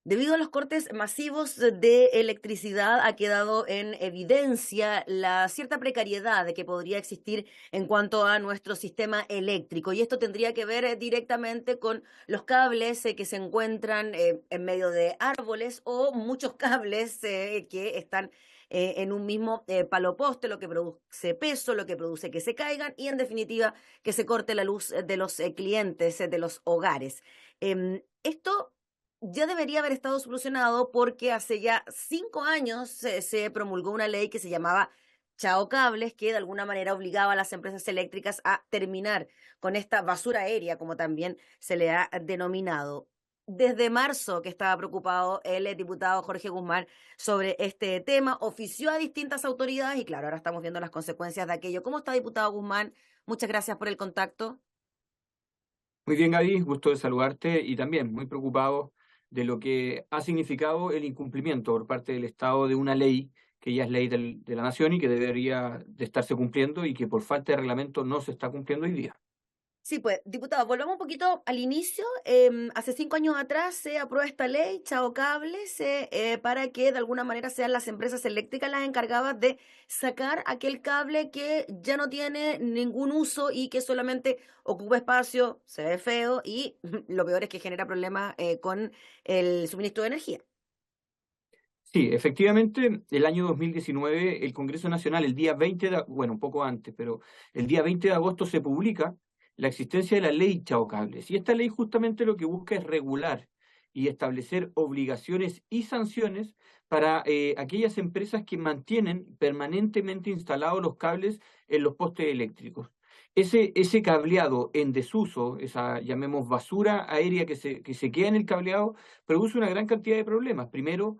Debido a los cortes masivos de electricidad, ha quedado en evidencia la cierta precariedad de que podría existir en cuanto a nuestro sistema eléctrico. Y esto tendría que ver directamente con los cables que se encuentran en medio de árboles o muchos cables que están en un mismo palo poste, lo que produce peso, lo que produce que se caigan y en definitiva que se corte la luz de los clientes, de los hogares. Esto ya debería haber estado solucionado porque hace ya 5 años se promulgó una ley que se llamaba Chao Cables, que de alguna manera obligaba a las empresas eléctricas a terminar con esta basura aérea, como también se le ha denominado. Desde marzo que estaba preocupado el diputado Jorge Guzmán sobre este tema, ofició a distintas autoridades y claro, ahora estamos viendo las consecuencias de aquello. ¿Cómo está, diputado Guzmán? Muchas gracias por el contacto. Muy bien, Gaby, gusto de saludarte y también muy preocupado de lo que ha significado el incumplimiento por parte del Estado de una ley que ya es ley de la Nación y que debería de estarse cumpliendo y que por falta de reglamento no se está cumpliendo hoy día. Sí, pues, diputado, volvamos un poquito al inicio. Hace 5 años atrás se aprueba esta ley, Chao Cables, para que de alguna manera sean las empresas eléctricas las encargadas de sacar aquel cable que ya no tiene ningún uso y que solamente ocupa espacio, se ve feo y lo peor es que genera problemas con el suministro de energía. Sí, efectivamente, el año 2019, el Congreso Nacional, el día 20 de, bueno, un poco antes, pero el día 20 de agosto se publica la existencia de la ley Chao Cables. Y esta ley justamente lo que busca es regular y establecer obligaciones y sanciones para aquellas empresas que mantienen permanentemente instalados los cables en los postes eléctricos. Ese cableado en desuso, esa llamemos basura aérea que se queda en el cableado, produce una gran cantidad de problemas. Primero,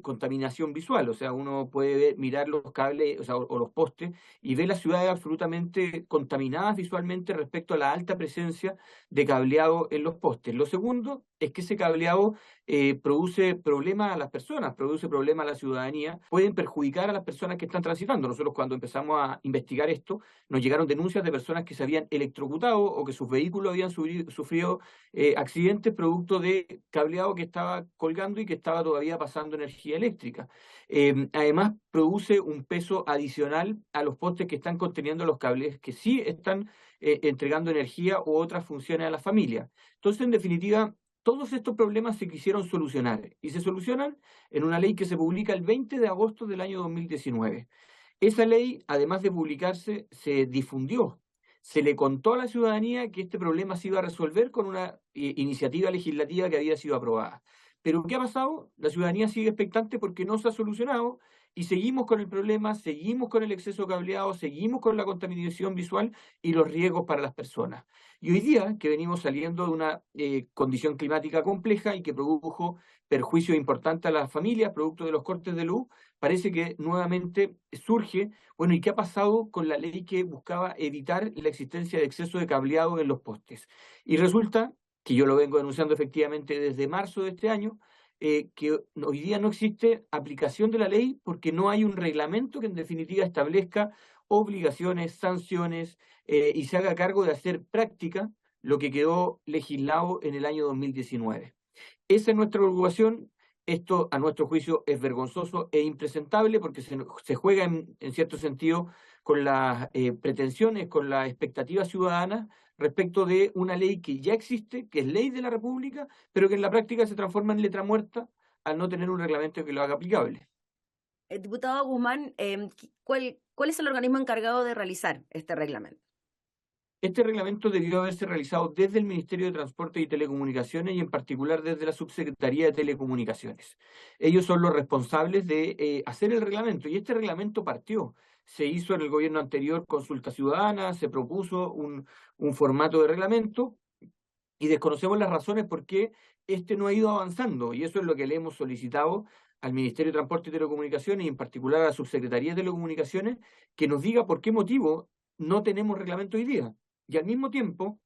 contaminación visual, o sea, uno puede mirar los cables, o sea, o los postes y ve las ciudades absolutamente contaminadas visualmente respecto a la alta presencia de cableado en los postes. Lo segundo es que ese cableado produce problemas a las personas, produce problemas a la ciudadanía, pueden perjudicar a las personas que están transitando. Nosotros cuando empezamos a investigar esto, nos llegaron denuncias de personas que se habían electrocutado o que sus vehículos habían sufrido accidentes producto de cableado que estaba colgando y que estaba todavía pasando energía eléctrica. Además, produce un peso adicional a los postes que están conteniendo los cables que sí están entregando energía u otras funciones a la familia. Entonces, en definitiva, todos estos problemas se quisieron solucionar y se solucionan en una ley que se publica el 20 de agosto del año 2019. Esa ley, además de publicarse, se difundió. Se le contó a la ciudadanía que este problema se iba a resolver con una iniciativa legislativa que había sido aprobada. Pero ¿qué ha pasado? La ciudadanía sigue expectante porque no se ha solucionado y seguimos con el problema, seguimos con el exceso cableado, seguimos con la contaminación visual y los riesgos para las personas. Y hoy día, que venimos saliendo de una condición climática compleja y que produjo perjuicios importantes a las familias, producto de los cortes de luz, parece que nuevamente surge, bueno, ¿y qué ha pasado con la ley que buscaba evitar la existencia de exceso de cableado en los postes? Y resulta que yo lo vengo denunciando efectivamente desde marzo de este año, que hoy día no existe aplicación de la ley porque no hay un reglamento que en definitiva establezca obligaciones, sanciones y se haga cargo de hacer práctica lo que quedó legislado en el año 2019. Esa es nuestra preocupación. Esto, a nuestro juicio, es vergonzoso e impresentable porque se juega, en cierto sentido, con las pretensiones, con las expectativas ciudadanas respecto de una ley que ya existe, que es ley de la República, pero que en la práctica se transforma en letra muerta al no tener un reglamento que lo haga aplicable. Diputado Guzmán, ¿cuál es el organismo encargado de realizar este reglamento? Este reglamento debió haberse realizado desde el Ministerio de Transporte y Telecomunicaciones y en particular desde la Subsecretaría de Telecomunicaciones. Ellos son los responsables de hacer el reglamento y este reglamento partió. Se hizo en el gobierno anterior consulta ciudadana, se propuso un formato de reglamento y desconocemos las razones por qué este no ha ido avanzando y eso es lo que le hemos solicitado al Ministerio de Transporte y Telecomunicaciones y en particular a la Subsecretaría de Telecomunicaciones que nos diga por qué motivo no tenemos reglamento hoy día. Y al mismo tiempo,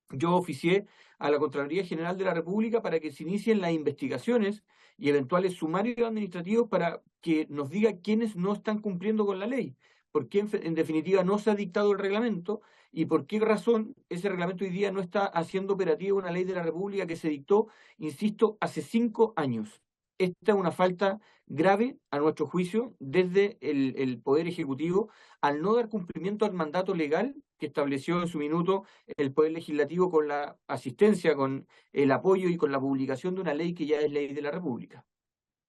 yo oficié a la Contraloría General de la República para que se inicien las investigaciones y eventuales sumarios administrativos para que nos diga quiénes no están cumpliendo con la ley. por qué en definitiva no se ha dictado el reglamento y por qué razón ese reglamento hoy día no está haciendo operativa una ley de la República que se dictó, insisto, hace 5 años. Esta es una falta grave, a nuestro juicio, desde el Poder Ejecutivo, al no dar cumplimiento al mandato legal que estableció en su minuto el Poder Legislativo con la asistencia, con el apoyo y con la publicación de una ley que ya es ley de la República.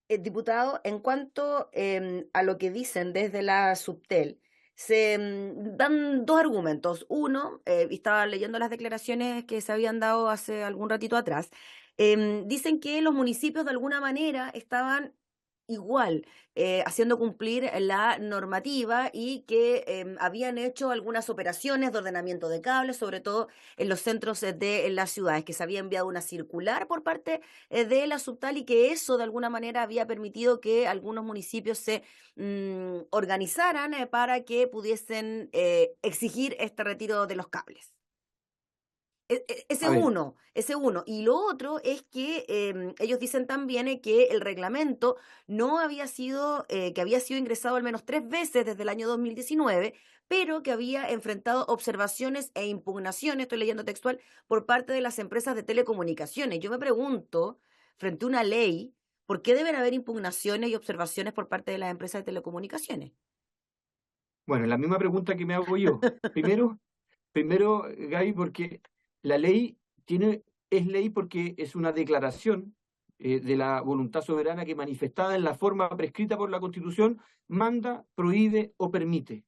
Diputado, en cuanto a lo que dicen desde la Subtel, se dan dos argumentos. Uno, estaba leyendo las declaraciones que se habían dado hace algún ratito atrás, dicen que los municipios de alguna manera estaban igual haciendo cumplir la normativa y que habían hecho algunas operaciones de ordenamiento de cables, sobre todo en los centros de las ciudades, que se había enviado una circular por parte de la Subtal y que eso de alguna manera había permitido que algunos municipios se organizaran para que pudiesen exigir este retiro de los cables. A ver, Ese uno. Y lo otro es que ellos dicen también que el reglamento no había sido, que había sido ingresado al menos 3 veces desde el año 2019, pero que había enfrentado observaciones e impugnaciones, estoy leyendo textual, por parte de las empresas de telecomunicaciones. Yo me pregunto, frente a una ley, ¿por qué deben haber impugnaciones y observaciones por parte de las empresas de telecomunicaciones? bueno, la misma pregunta que me hago yo. Primero, Gaby, porque la ley es ley porque es una declaración de la voluntad soberana que manifestada en la forma prescrita por la Constitución manda, prohíbe o permite.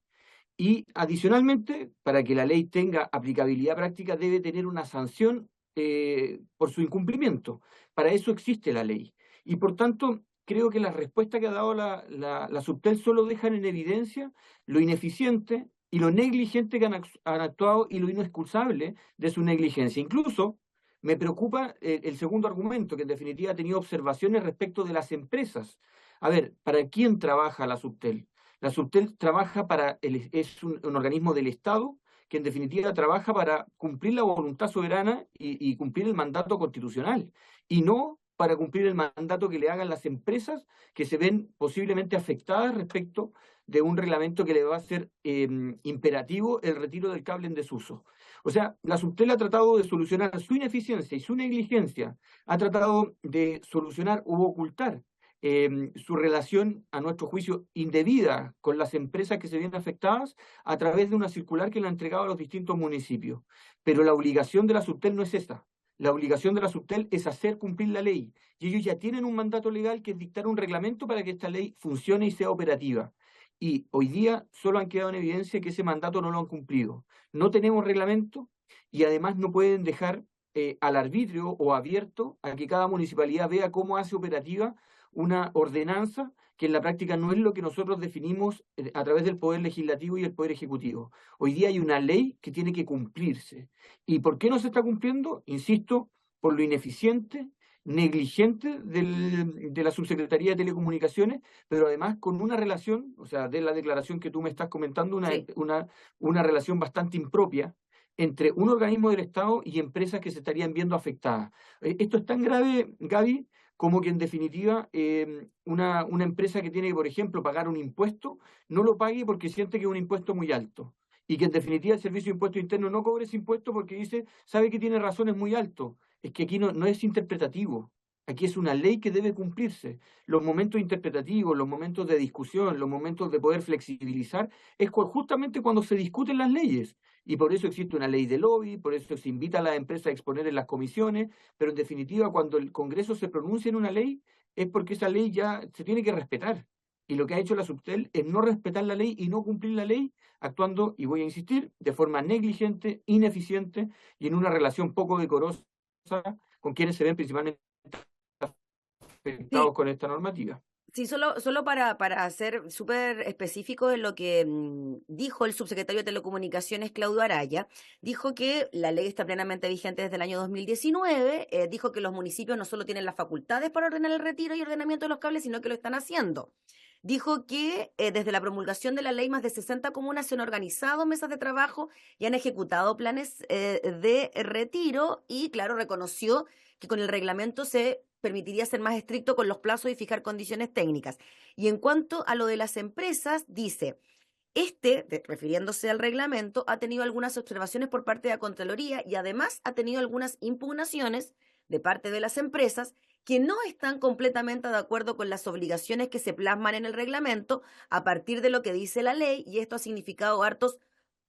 Y adicionalmente, para que la ley tenga aplicabilidad práctica, debe tener una sanción por su incumplimiento. Para eso existe la ley. Y por tanto, creo que la respuesta que ha dado la Subtel solo dejan en evidencia lo ineficiente y lo negligente que han actuado y lo inexcusable de su negligencia. Incluso me preocupa el segundo argumento, que en definitiva ha tenido observaciones respecto de las empresas. A ver, ¿para quién trabaja la Subtel? La Subtel trabaja es un organismo del Estado que en definitiva trabaja para cumplir la voluntad soberana y cumplir el mandato constitucional, y no para cumplir el mandato que le hagan las empresas que se ven posiblemente afectadas respecto de un reglamento que le va a hacer imperativo el retiro del cable en desuso. O sea, la Subtel ha tratado de solucionar su ineficiencia y su negligencia, ha tratado de solucionar u ocultar su relación, a nuestro juicio, indebida con las empresas que se ven afectadas a través de una circular que le ha entregado a los distintos municipios. Pero la obligación de la Subtel no es esa. La obligación de la Subtel es hacer cumplir la ley. Y ellos ya tienen un mandato legal que es dictar un reglamento para que esta ley funcione y sea operativa. Y hoy día solo han quedado en evidencia que ese mandato no lo han cumplido. No tenemos reglamento y además no pueden dejar al arbitrio o abierto a que cada municipalidad vea cómo hace operativa una ordenanza que en la práctica no es lo que nosotros definimos a través del Poder Legislativo y el Poder Ejecutivo. Hoy día hay una ley que tiene que cumplirse. ¿Y por qué no se está cumpliendo? Insisto, por lo ineficiente, negligente de la Subsecretaría de Telecomunicaciones, pero además con una relación, o sea, de la declaración que tú me estás comentando, Sí. una relación bastante impropia entre un organismo del Estado y empresas que se estarían viendo afectadas. Esto es tan grave, Gaby, como que en definitiva una empresa que tiene que, por ejemplo, pagar un impuesto, no lo pague porque siente que es un impuesto muy alto. Y que en definitiva el Servicio de Impuesto Interno no cobre ese impuesto porque dice, sabe que tiene razones muy altos. Es que aquí no es interpretativo. Aquí es una ley que debe cumplirse. Los momentos interpretativos, los momentos de discusión, los momentos de poder flexibilizar, es justamente cuando se discuten las leyes. Y por eso existe una ley de lobby, por eso se invita a las empresas a exponer en las comisiones, pero en definitiva cuando el Congreso se pronuncia en una ley es porque esa ley ya se tiene que respetar. Y lo que ha hecho la Subtel es no respetar la ley y no cumplir la ley, actuando, y voy a insistir, de forma negligente, ineficiente y en una relación poco decorosa con quienes se ven principalmente afectados Sí, con esta normativa. sí, solo para ser súper específico en lo que dijo el subsecretario de Telecomunicaciones, Claudio Araya, dijo que la ley está plenamente vigente desde el año 2019, dijo que los municipios no solo tienen las facultades para ordenar el retiro y ordenamiento de los cables, sino que lo están haciendo. Dijo que desde la promulgación de la ley, más de 60 comunas se han organizado mesas de trabajo y han ejecutado planes de retiro y, claro, reconoció que con el reglamento se permitiría ser más estricto con los plazos y fijar condiciones técnicas. Y en cuanto a lo de las empresas, dice, Refiriéndose al reglamento, ha tenido algunas observaciones por parte de la Contraloría y además ha tenido algunas impugnaciones de parte de las empresas que no están completamente de acuerdo con las obligaciones que se plasman en el reglamento a partir de lo que dice la ley, y esto ha significado hartos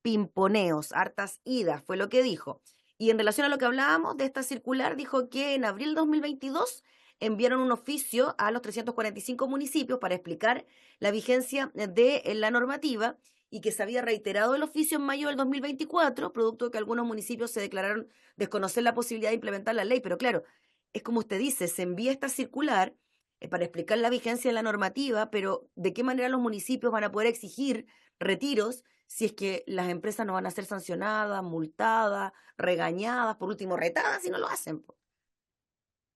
pimponeos, hartas idas, fue lo que dijo. Y en relación a lo que hablábamos de esta circular, dijo que en abril de 2022 enviaron un oficio a los 345 municipios para explicar la vigencia de la normativa, y que se había reiterado el oficio en mayo del 2024, producto de que algunos municipios se declararon desconocer la posibilidad de implementar la ley. Pero claro, es como usted dice, se envía esta circular para explicar la vigencia de la normativa, pero ¿de qué manera los municipios van a poder exigir retiros si es que las empresas no van a ser sancionadas, multadas, regañadas, por último retadas si no lo hacen?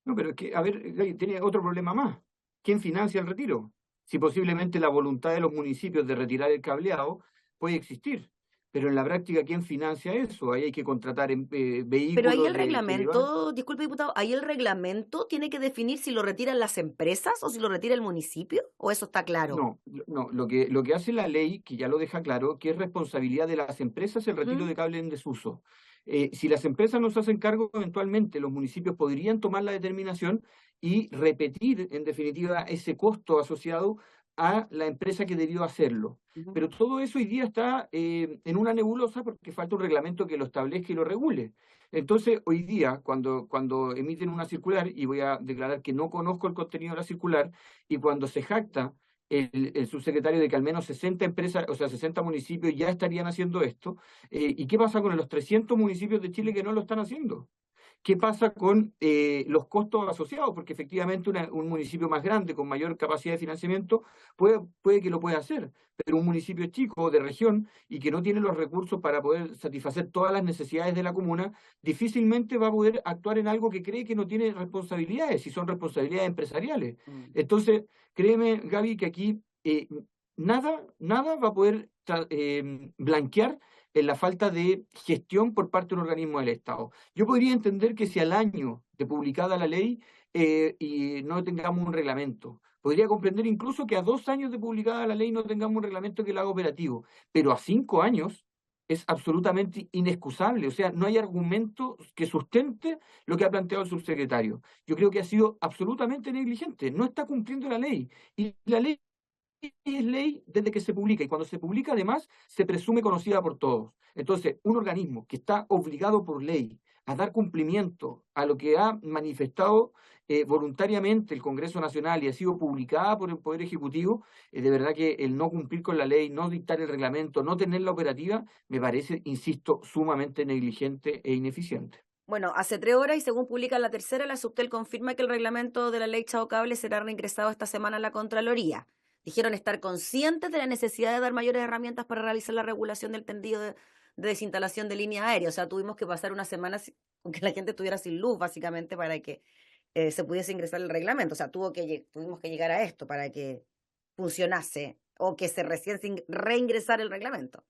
No, pero es que, a ver, Gaby, tiene otro problema más. ¿Quién financia el retiro? Si posiblemente la voluntad de los municipios de retirar el cableado puede existir, pero en la práctica, ¿quién financia eso? Ahí hay que contratar Pero ahí vehículos el que le van. reglamento, disculpe diputado, ahí el reglamento tiene que definir si lo retiran las empresas o si lo retira el municipio, o eso está claro. No, no, lo que hace la ley, que ya lo deja claro, que es responsabilidad de las empresas el retiro Ujú. de cable en desuso. Si las empresas no se hacen cargo, eventualmente los municipios podrían tomar la determinación y repetir, en definitiva, ese costo asociado a la empresa que debió hacerlo. Ujú. Pero todo eso hoy día está en una nebulosa porque falta un reglamento que lo establezca y lo regule. Entonces, hoy día, cuando emiten una circular, y voy a declarar que no conozco el contenido de la circular, y cuando se jacta el subsecretario de que al menos 60 empresas, o sea, 60 municipios ya estarían haciendo esto, ¿y qué pasa con los 300 municipios de Chile que no lo están haciendo? ¿Qué pasa con los costos asociados? Porque efectivamente un municipio más grande, con mayor capacidad de financiamiento, puede que lo pueda hacer, pero un municipio chico de región y que no tiene los recursos para poder satisfacer todas las necesidades de la comuna, difícilmente va a poder actuar en algo que cree que no tiene responsabilidades, y son responsabilidades empresariales. Mm. Entonces, créeme, Gaby, que aquí nada va a poder blanquear en la falta de gestión por parte de un organismo del Estado. Yo podría entender que si al año de publicada la ley y no tengamos un reglamento, podría comprender incluso que a 2 años de publicada la ley no tengamos un reglamento que lo haga operativo, pero a 5 años es absolutamente inexcusable. O sea, no hay argumento que sustente lo que ha planteado el subsecretario. Yo creo que ha sido absolutamente negligente, no está cumpliendo la ley. Y la ley es ley desde que se publica, y cuando se publica además se presume conocida por todos. Entonces, un organismo que está obligado por ley a dar cumplimiento a lo que ha manifestado voluntariamente el Congreso Nacional y ha sido publicada por el Poder Ejecutivo, de verdad que el no cumplir con la ley, no dictar el reglamento, no tenerla operativa, me parece, insisto, sumamente negligente e ineficiente. Bueno, hace 3 horas y según publica la tercera, la Subtel confirma que el reglamento de la ley Chao Cable será reingresado esta semana a la Contraloría. Dijeron estar conscientes de la necesidad de dar mayores herramientas para realizar la regulación del tendido de desinstalación de línea aérea. O sea, tuvimos que pasar una semana con que la gente estuviera sin luz, básicamente, para que se pudiese ingresar el reglamento. O sea, tuvimos que llegar a esto para que funcionase o que se recién reingresara el reglamento.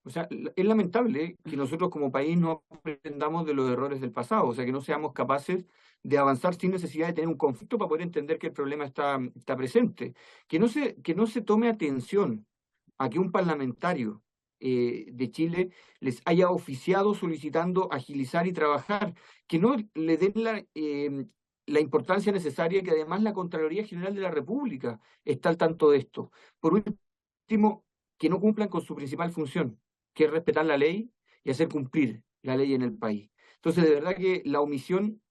O sea, es lamentable que nosotros como país no aprendamos de los errores del pasado, o sea, que no seamos capaces de avanzar sin necesidad de tener un conflicto para poder entender que el problema está presente. Que no se tome atención a que un parlamentario de Chile les haya oficiado solicitando agilizar y trabajar, que no le den la importancia necesaria, que además la Contraloría General de la República está al tanto de esto. Por último, que no cumplan con su principal función, que es respetar la ley y hacer cumplir la ley en el país. Entonces, de verdad que la omisión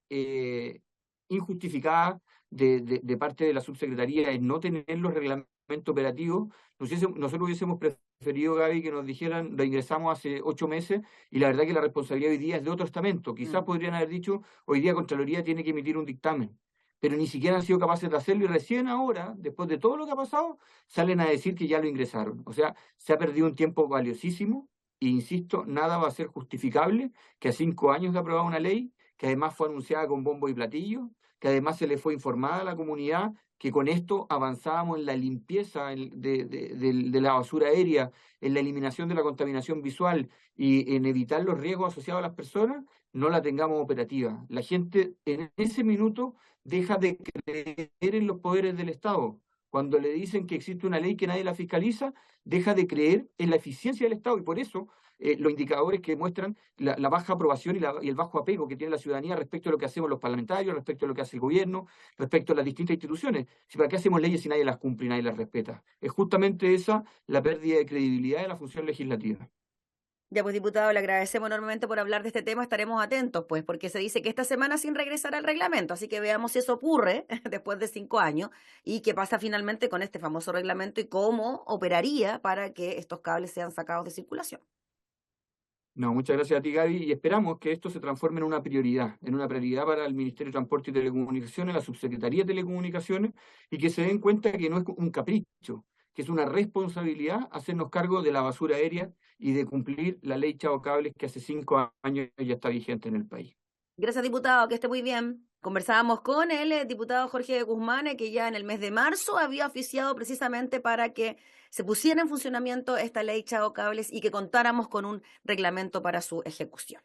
injustificada de parte de la subsecretaría es no tener los reglamentos operativos. Nosotros hubiésemos preferido, Gaby, que nos dijeran, lo ingresamos hace 8 meses, y la verdad que la responsabilidad hoy día es de otro estamento. Quizás Mm. podrían haber dicho, hoy día Contraloría tiene que emitir un dictamen, pero ni siquiera han sido capaces de hacerlo, y recién ahora, después de todo lo que ha pasado, salen a decir que ya lo ingresaron. O sea, se ha perdido un tiempo valiosísimo, e insisto, nada va a ser justificable que a 5 años de aprobar una ley, que además fue anunciada con bombo y platillo, que además se le fue informada a la comunidad que con esto avanzábamos en la limpieza de la basura aérea, en la eliminación de la contaminación visual y en evitar los riesgos asociados a las personas, no la tengamos operativa. La gente en ese minuto deja de creer en los poderes del Estado, Cuando le dicen que existe una ley que nadie la fiscaliza, deja de creer en la eficiencia del Estado y por eso los indicadores que muestran la baja aprobación y el bajo apego que tiene la ciudadanía respecto a lo que hacemos los parlamentarios, respecto a lo que hace el gobierno, respecto a las distintas instituciones. Si para qué hacemos leyes si nadie las cumple y nadie las respeta. Es justamente esa la pérdida de credibilidad de la función legislativa. Ya pues, diputado, le agradecemos enormemente por hablar de este tema. Estaremos atentos, pues, porque se dice que esta semana sin regresar al reglamento. Así que veamos si eso ocurre después de 5 años y qué pasa finalmente con este famoso reglamento y cómo operaría para que estos cables sean sacados de circulación. No, muchas gracias a ti, Gaby, y esperamos que esto se transforme en una prioridad para el Ministerio de Transporte y Telecomunicaciones, la Subsecretaría de Telecomunicaciones, y que se den cuenta que no es un capricho, que es una responsabilidad hacernos cargo de la basura aérea y de cumplir la ley Chao Cables que hace 5 años ya está vigente en el país. Gracias, diputado, que esté muy bien. Conversábamos con el diputado Jorge Guzmán, que ya en el mes de marzo había oficiado precisamente para que se pusiera en funcionamiento esta ley Chao Cables y que contáramos con un reglamento para su ejecución.